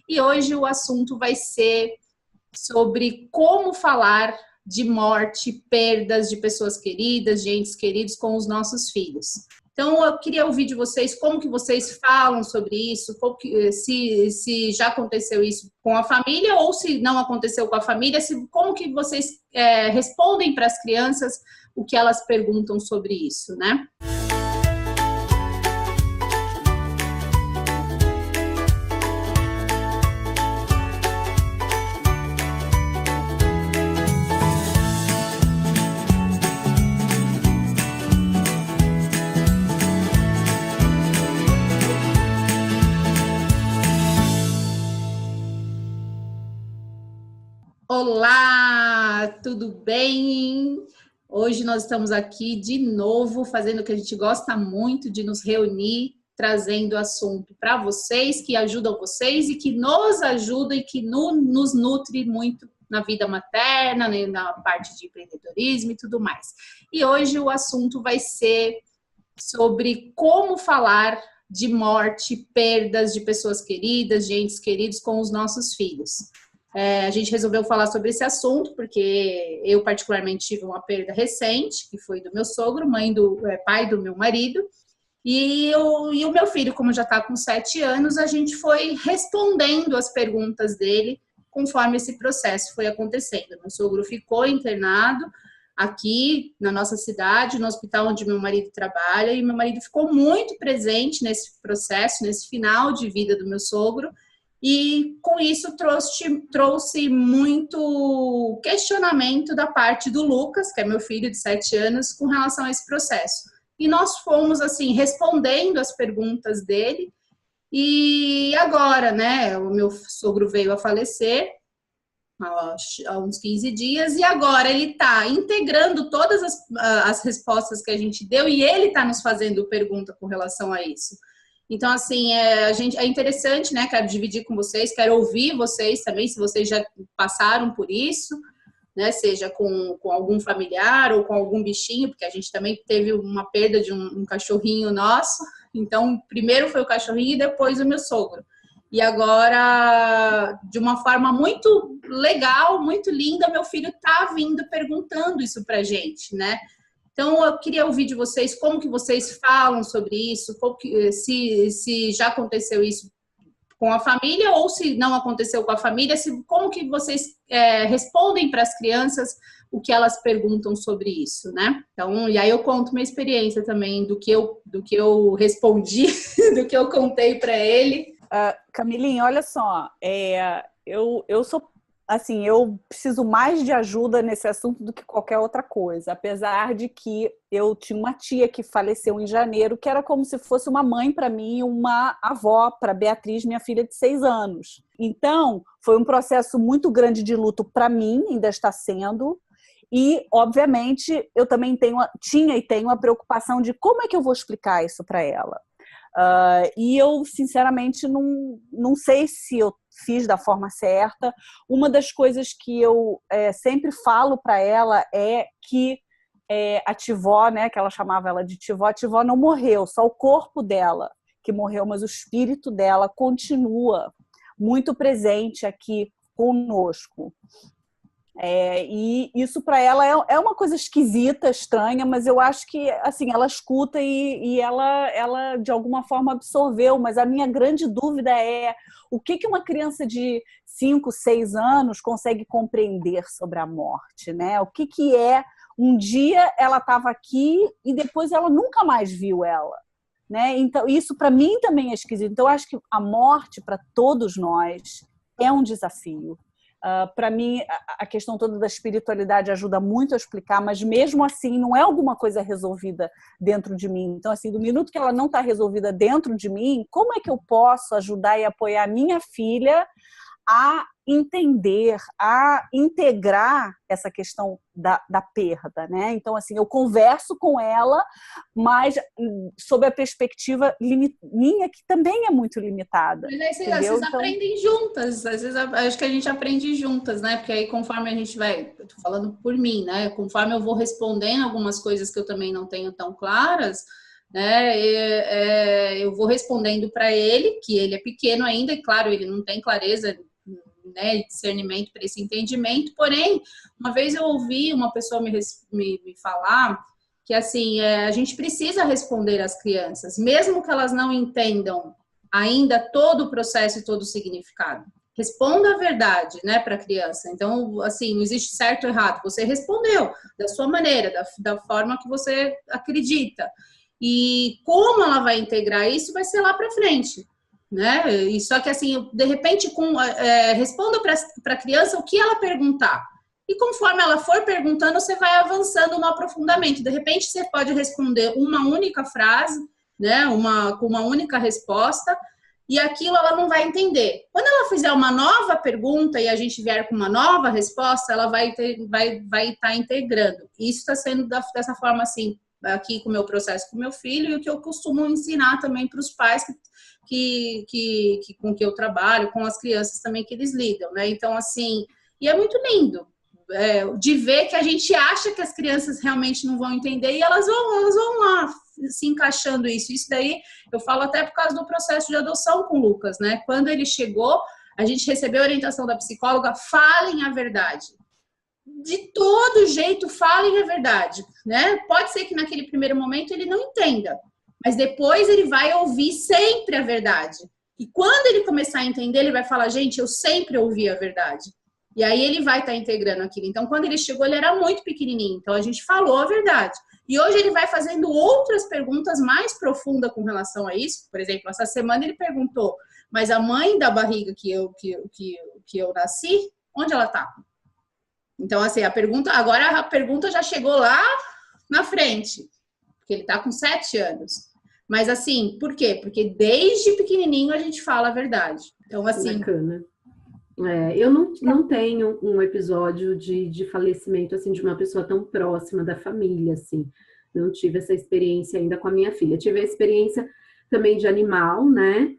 E hoje o assunto vai ser sobre como falar de morte, perdas de pessoas queridas, de entes queridos com os nossos filhos. Então, eu queria ouvir de vocês como que vocês falam sobre isso, se já aconteceu isso com a família ou se não aconteceu com a família, como que vocês respondem para as crianças o que elas perguntam sobre isso, né? Olá, tudo bem? Hoje nós estamos aqui de novo fazendo o que a gente gosta muito de nos reunir, trazendo assunto para vocês, que ajudam vocês e que nos ajudam e que nos nutre muito na vida materna, na parte de empreendedorismo e tudo mais. E hoje o assunto vai ser sobre como falar de morte, perdas de pessoas queridas, de entes queridos com os nossos filhos. A gente resolveu falar sobre esse assunto porque eu particularmente tive uma perda recente, que foi do meu sogro, pai do meu marido, e o meu filho, como já está com 7 anos, a gente foi respondendo as perguntas dele conforme esse processo foi acontecendo. Meu sogro ficou internado aqui na nossa cidade, no hospital onde meu marido trabalha, e meu marido ficou muito presente nesse processo, nesse final de vida do meu sogro. E com isso trouxe muito questionamento da parte do Lucas, que é meu filho de 7 anos, com relação a esse processo. E nós fomos, assim, respondendo as perguntas dele. E agora, né, o meu sogro veio a falecer há uns 15 dias, e agora ele está integrando todas as respostas que a gente deu, e ele está nos fazendo pergunta com relação a isso. Então, assim, é interessante, né? Quero dividir com vocês, quero ouvir vocês também, se vocês já passaram por isso, né? Seja com algum familiar ou com algum bichinho, porque a gente também teve uma perda de um cachorrinho nosso. Então, primeiro foi o cachorrinho e depois o meu sogro. E agora, de uma forma muito legal, muito linda, meu filho tá vindo perguntando isso pra gente, né? Então, eu queria ouvir de vocês como que vocês falam sobre isso, se já aconteceu isso com a família ou se não aconteceu com a família, como que vocês respondem para as crianças o que elas perguntam sobre isso, né? Então, e aí eu conto minha experiência também do que eu respondi, do que eu contei para ele. Camilinha, olha só, eu sou... Assim, eu preciso mais de ajuda nesse assunto do que qualquer outra coisa, apesar de que eu tinha uma tia que faleceu em janeiro, que era como se fosse uma mãe para mim, uma avó para Beatriz, minha filha de 6 anos. Então, foi um processo muito grande de luto para mim, ainda está sendo, e, obviamente, eu também tinha e tenho a preocupação de como é que eu vou explicar isso para ela. E eu, sinceramente, não sei se eu fiz da forma certa. Uma das coisas que eu sempre falo para ela é que a tivó, né, que ela chamava ela de tivó, a tivó não morreu, só o corpo dela que morreu, mas o espírito dela continua muito presente aqui conosco. E isso para ela é uma coisa esquisita, estranha, mas eu acho que assim, ela escuta e ela de alguma forma absorveu, mas a minha grande dúvida é o que uma criança de 5, 6 anos consegue compreender sobre a morte, né? O que é um dia ela estava aqui e depois ela nunca mais viu ela, né? Então isso para mim também é esquisito. Então eu acho que a morte para todos nós é um desafio. Para mim, a questão toda da espiritualidade ajuda muito a explicar, mas mesmo assim não é alguma coisa resolvida dentro de mim. Então, assim, do minuto que ela não está resolvida dentro de mim, como é que eu posso ajudar e apoiar a minha filha a entender, a integrar essa questão da perda, né? Então, assim, eu converso com ela, mas sob a perspectiva minha, que também é muito limitada. Mas aí vocês aprendem juntas, às vezes acho que a gente aprende juntas, né? Porque aí conforme a gente vai, eu tô falando por mim, né? Conforme eu vou respondendo algumas coisas que eu também não tenho tão claras, né? Eu vou respondendo para ele, que ele é pequeno ainda, e claro, ele não tem clareza, né, discernimento para esse entendimento, porém, uma vez eu ouvi uma pessoa me falar que, assim, a gente precisa responder às crianças, mesmo que elas não entendam ainda todo o processo e todo o significado. Responda a verdade, né, para a criança. Então, assim, não existe certo ou errado. Você respondeu da sua maneira, da forma que você acredita. E como ela vai integrar isso vai ser lá para frente, né? E só que, assim, de repente, responda para a criança o que ela perguntar. E conforme ela for perguntando, você vai avançando no aprofundamento. De repente, você pode responder uma única frase, né? Com uma única resposta, e aquilo ela não vai entender. Quando ela fizer uma nova pergunta e a gente vier com uma nova resposta, ela vai estar integrando. Isso está sendo dessa forma, assim, aqui com o meu processo com o meu filho, e o que eu costumo ensinar também para os pais com que eu trabalho, com as crianças também que eles lidam, né? Então, assim, e é muito lindo. De ver que a gente acha que as crianças realmente não vão entender e elas vão lá se encaixando isso. Isso daí eu falo até por causa do processo de adoção com o Lucas, né? Quando ele chegou, a gente recebeu a orientação da psicóloga, falem a verdade. De todo jeito, falem a verdade, né? Pode ser que naquele primeiro momento ele não entenda, mas depois ele vai ouvir sempre a verdade. E quando ele começar a entender, ele vai falar, gente, eu sempre ouvi a verdade. E aí ele vai estar integrando aquilo. Então, quando ele chegou, ele era muito pequenininho. Então, a gente falou a verdade. E hoje ele vai fazendo outras perguntas mais profundas com relação a isso. Por exemplo, essa semana ele perguntou, mas a mãe da barriga que eu nasci, onde ela está? Então, assim, agora a pergunta já chegou lá na frente. Porque ele está com 7 anos. Mas, assim, por quê? Porque desde pequenininho a gente fala a verdade. Então, assim... Bacana. Eu não tenho um episódio de falecimento, assim, de uma pessoa tão próxima da família, assim. Não tive essa experiência ainda com a minha filha. Tive a experiência também de animal, né?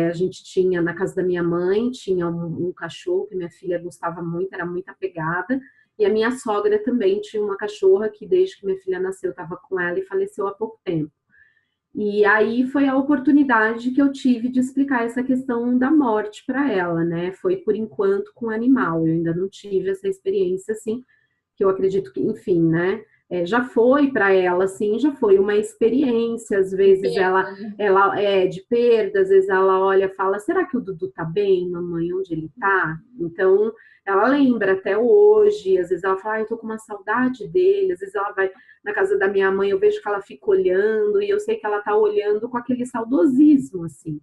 A gente tinha, na casa da minha mãe, tinha um cachorro que minha filha gostava muito, era muito apegada. E a minha sogra também tinha uma cachorra que, desde que minha filha nasceu, estava com ela e faleceu há pouco tempo. E aí foi a oportunidade que eu tive de explicar essa questão da morte para ela, né? Foi por enquanto com animal, eu ainda não tive essa experiência, assim, que eu acredito que, enfim, né? Já foi para ela, assim, já foi uma experiência, às vezes ela é de perda, às vezes ela olha e fala, será que o Dudu tá bem, mamãe, onde ele tá? Então, ela lembra até hoje, às vezes ela fala, eu tô com uma saudade dele, às vezes ela vai na casa da minha mãe, eu vejo que ela fica olhando, e eu sei que ela tá olhando com aquele saudosismo, assim.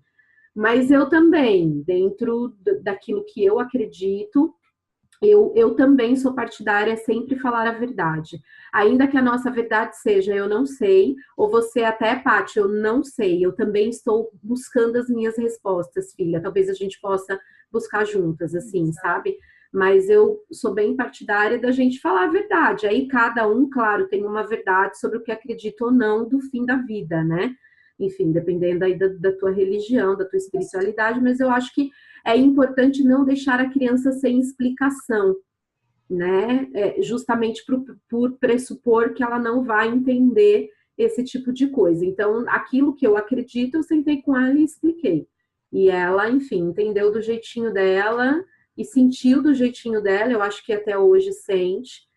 Mas eu também, dentro daquilo que eu acredito, eu também sou partidária sempre falar a verdade. Ainda que a nossa verdade seja eu não sei, ou você até, Paty, eu não sei, eu também estou buscando as minhas respostas, filha. Talvez a gente possa buscar juntas, assim, sabe? Mas eu sou bem partidária da gente falar a verdade. Aí cada um, claro, tem uma verdade sobre o que acredita ou não do fim da vida, né? Enfim, dependendo aí da tua religião, da tua espiritualidade, mas eu acho que é importante não deixar a criança sem explicação, né? Justamente por pressupor que ela não vai entender esse tipo de coisa. Então, aquilo que eu acredito, eu sentei com ela e expliquei. E ela, enfim, entendeu do jeitinho dela e sentiu do jeitinho dela, eu acho que até hoje sente.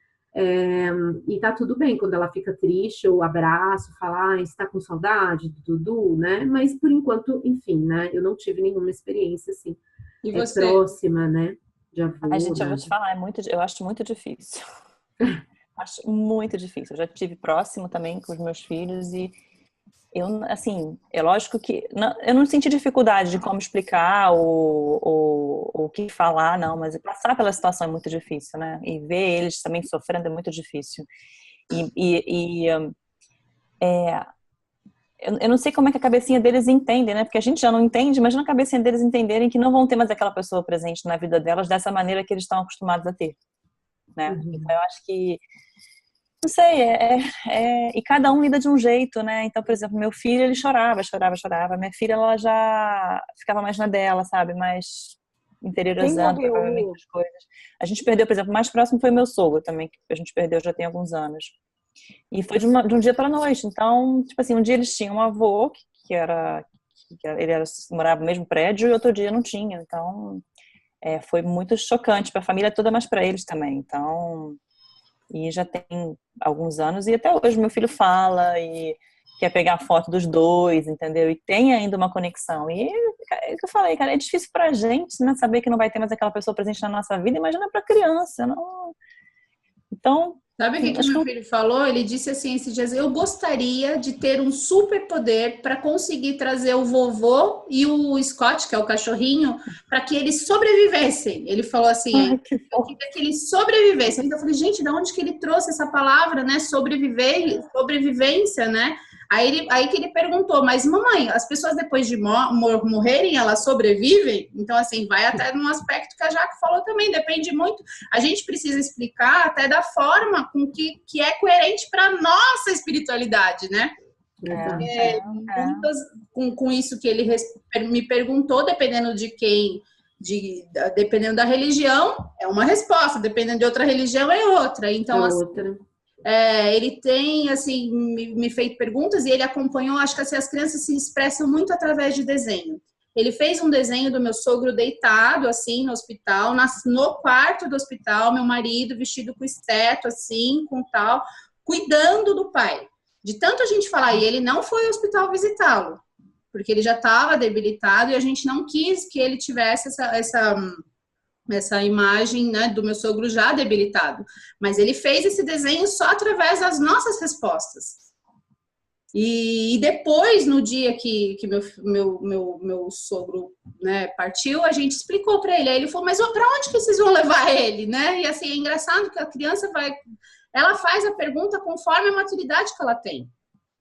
E tá tudo bem quando ela fica triste, eu abraço, falo, está com saudade do Dudu, né? Mas por enquanto, enfim, né? Eu não tive nenhuma experiência assim. E você? Próxima, né? De avô. A gente, eu vou te falar, eu acho muito difícil. Acho muito difícil. Eu já tive próximo também com os meus filhos e eu, assim, é lógico que eu não senti dificuldade de como explicar ou o que falar, não, mas passar pela situação é muito difícil, né? E ver eles também sofrendo é muito difícil. Eu não sei como é que a cabecinha deles entende, né? Porque a gente já não entende, mas na cabecinha deles entenderem que não vão ter mais aquela pessoa presente na vida delas dessa maneira que eles estão acostumados a ter, né? Uhum. Então eu acho que não sei, e cada um lida de um jeito, né? Então, por exemplo, meu filho, ele chorava. Minha filha, ela já ficava mais na dela, sabe? Mais interiorizando, provavelmente, as coisas. A gente perdeu, por exemplo, o mais próximo foi meu sogro também, que a gente perdeu já tem alguns anos. E foi de um dia para noite. Então, tipo assim, um dia eles tinham um avô, ele morava no mesmo prédio, e outro dia não tinha. Então, foi muito chocante para a família toda, mas para eles também. Então, e já tem alguns anos, e até hoje meu filho fala e quer pegar foto dos dois, entendeu? E tem ainda uma conexão. E é o que eu falei, cara, é difícil pra gente, né, saber que não vai ter mais aquela pessoa presente na nossa vida. Imagina pra criança, não? Então, Sabe o que acho meu que filho falou? Ele disse assim esses dias: eu gostaria de ter um superpoder para conseguir trazer o vovô e o Scott, que é o cachorrinho, para que eles sobrevivessem. Ele falou assim: eu queria que eles sobrevivessem. Então eu falei: gente, de onde que ele trouxe essa palavra, né? Sobreviver, sobrevivência, né? Aí que ele perguntou: mas mamãe, as pessoas depois de morrerem, elas sobrevivem? Então, assim, vai até num aspecto que a Jaque falou também, depende muito. A gente precisa explicar até da forma com que é coerente para nossa espiritualidade, né? Muitas, com isso que ele me perguntou, dependendo de quem, dependendo da religião, é uma resposta, dependendo de outra religião, é outra. Então, outra. Ele tem, assim, me feito perguntas e ele acompanhou, acho que assim, as crianças se expressam muito através de desenho. Ele fez um desenho do meu sogro deitado, assim, no hospital, no quarto do hospital, meu marido vestido com esteto, assim, com tal, cuidando do pai. De tanto a gente falar, e ele não foi ao hospital visitá-lo, porque ele já estava debilitado e a gente não quis que ele tivesse essa imagem, né, do meu sogro já debilitado. Mas ele fez esse desenho só através das nossas respostas. E depois, no dia que meu sogro, né, partiu, a gente explicou para ele. Aí ele falou: mas para onde que vocês vão levar ele, né? E assim, é engraçado que a criança ela faz a pergunta conforme a maturidade que ela tem.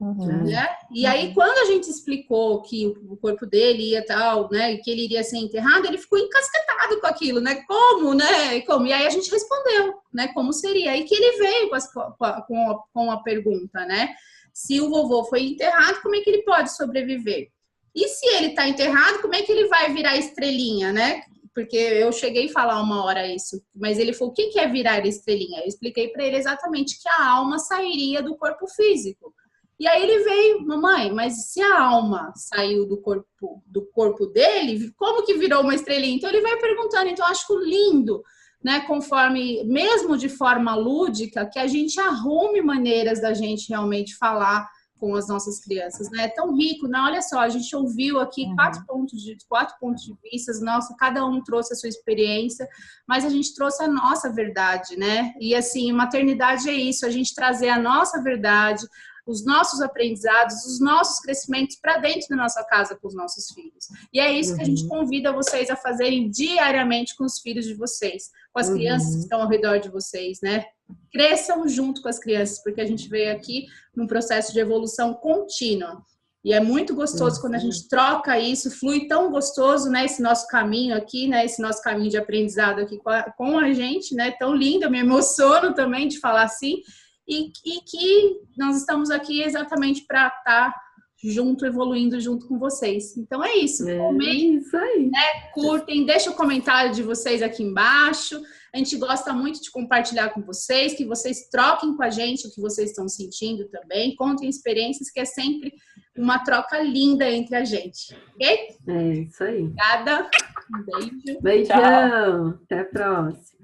Né? E aí, quando a gente explicou que o corpo dele ia tal, né, que ele iria ser enterrado, ele ficou encasquetado com aquilo, né? Como, né? Como? E aí a gente respondeu, né? Como seria? Aí que ele veio com a pergunta, né? Se o vovô foi enterrado, como é que ele pode sobreviver? E se ele está enterrado, como é que ele vai virar estrelinha, né? Porque eu cheguei a falar uma hora isso, mas ele falou: o que é virar estrelinha? Eu expliquei para ele exatamente que a alma sairia do corpo físico. E aí ele veio: mamãe, mas se a alma saiu do corpo dele, como que virou uma estrelinha? Então ele vai perguntando. Então eu acho lindo, né, conforme, mesmo de forma lúdica, que a gente arrume maneiras da gente realmente falar com as nossas crianças, né? É tão rico, né? Olha só, a gente ouviu aqui quatro pontos de vista, nossa, cada um trouxe a sua experiência, mas a gente trouxe a nossa verdade, né? E assim, maternidade é isso, a gente trazer a nossa verdade, os nossos aprendizados, os nossos crescimentos para dentro da nossa casa com os nossos filhos. E é isso que a gente convida vocês a fazerem diariamente com os filhos de vocês, com as crianças que estão ao redor de vocês, né? Cresçam junto com as crianças, porque a gente veio aqui num processo de evolução contínua. E é muito gostoso quando a gente troca isso, flui tão gostoso, né? Esse nosso caminho aqui, né? Esse nosso caminho de aprendizado aqui com a gente, né? Tão lindo, eu me emociono também de falar assim. E que nós estamos aqui exatamente para estar junto, evoluindo junto com vocês. Então é isso. Comentem, isso aí. Né? Curtem, deixa o comentário de vocês aqui embaixo. A gente gosta muito de compartilhar com vocês, que vocês troquem com a gente o que vocês estão sentindo também. Contem experiências, que é sempre uma troca linda entre a gente. Ok? É isso aí. Obrigada. Um beijo. Beijão. Tchau. Até a próxima.